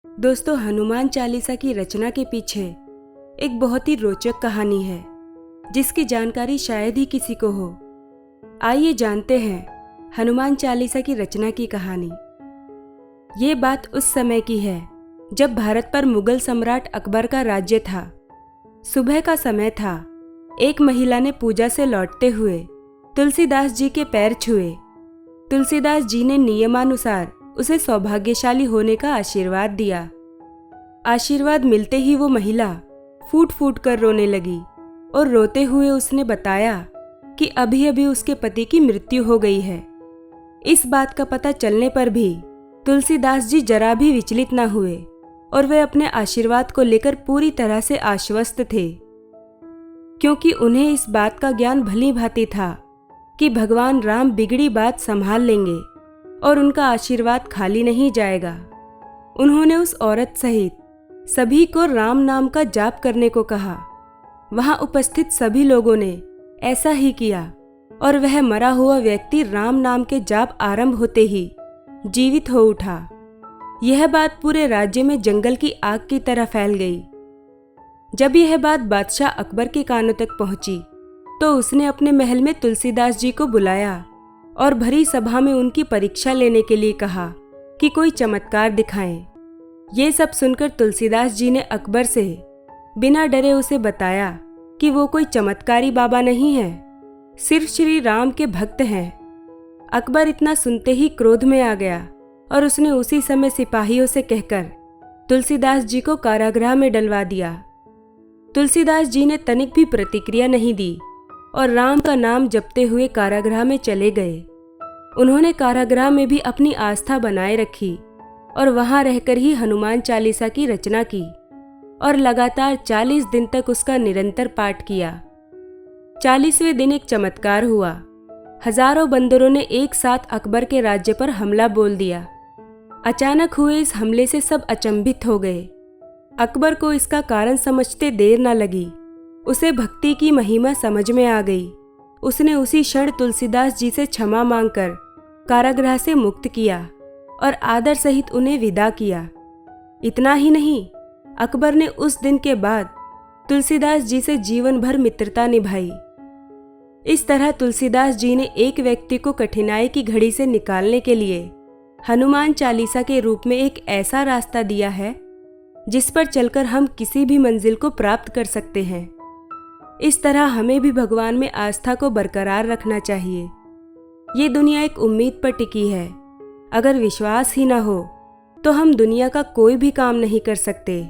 दोस्तों, हनुमान चालीसा की रचना के पीछे एक बहुत ही रोचक कहानी है जिसकी जानकारी शायद ही किसी को हो। आइए जानते हैं हनुमान चालीसा की रचना की कहानी। ये बात उस समय की है जब भारत पर मुगल सम्राट अकबर का राज्य था। सुबह का समय था। एक महिला ने पूजा से लौटते हुए तुलसीदास जी के पैर छुए। तुलसीदास जी ने नियमानुसार उसे सौभाग्यशाली होने का आशीर्वाद दिया। आशीर्वाद मिलते ही वो महिला फूट फूट कर रोने लगी और रोते हुए उसने बताया कि अभी अभी उसके पति की मृत्यु हो गई है। इस बात का पता चलने पर भी तुलसीदास जी जरा भी विचलित न हुए और वे अपने आशीर्वाद को लेकर पूरी तरह से आश्वस्त थे, क्योंकि उन्हें इस बात का ज्ञान भली भांति था कि भगवान राम बिगड़ी बात संभाल लेंगे और उनका आशीर्वाद खाली नहीं जाएगा। उन्होंने उस औरत सहित सभी को राम नाम का जाप करने को कहा। वहां उपस्थित सभी लोगों ने ऐसा ही किया और वह मरा हुआ व्यक्ति राम नाम के जाप आरंभ होते ही जीवित हो उठा। यह बात पूरे राज्य में जंगल की आग की तरह फैल गई। जब यह बात बादशाह अकबर के कानों तक पहुंची तो उसने अपने महल में तुलसीदास जी को बुलाया और भरी सभा में उनकी परीक्षा लेने के लिए कहा कि कोई चमत्कार दिखाएं। ये सब सुनकर तुलसीदास जी ने अकबर से बिना डरे उसे बताया कि वो कोई चमत्कारी बाबा नहीं है, सिर्फ श्री राम के भक्त हैं। अकबर इतना सुनते ही क्रोध में आ गया और उसने उसी समय सिपाहियों से कहकर तुलसीदास जी को कारागृह में डलवा दिया। तुलसीदास जी ने तनिक भी प्रतिक्रिया नहीं दी और राम का नाम जपते हुए कारागृह में चले गए। उन्होंने कारागृह में भी अपनी आस्था बनाए रखी और वहां रहकर ही हनुमान चालीसा की रचना की और लगातार 40 दिन तक उसका निरंतर पाठ किया। 40वें दिन एक चमत्कार हुआ। हजारों बंदरों ने एक साथ अकबर के राज्य पर हमला बोल दिया। अचानक हुए इस हमले से सब अचंभित हो गए। अकबर को इसका कारण समझते देर न लगी। उसे भक्ति की महिमा समझ में आ गई। उसने उसी क्षण तुलसीदास जी से क्षमा मांगकर कारागृह से मुक्त किया और आदर सहित उन्हें विदा किया। इतना ही नहीं, अकबर ने उस दिन के बाद तुलसीदास जी से जीवन भर मित्रता निभाई। इस तरह तुलसीदास जी ने एक व्यक्ति को कठिनाई की घड़ी से निकालने के लिए हनुमान चालीसा के रूप में एक ऐसा रास्ता दिया है जिस पर चलकर हम किसी भी मंजिल को प्राप्त कर सकते हैं। इस तरह हमें भी भगवान में आस्था को बरकरार रखना चाहिए। ये दुनिया एक उम्मीद पर टिकी है। अगर विश्वास ही न हो तो हम दुनिया का कोई भी काम नहीं कर सकते।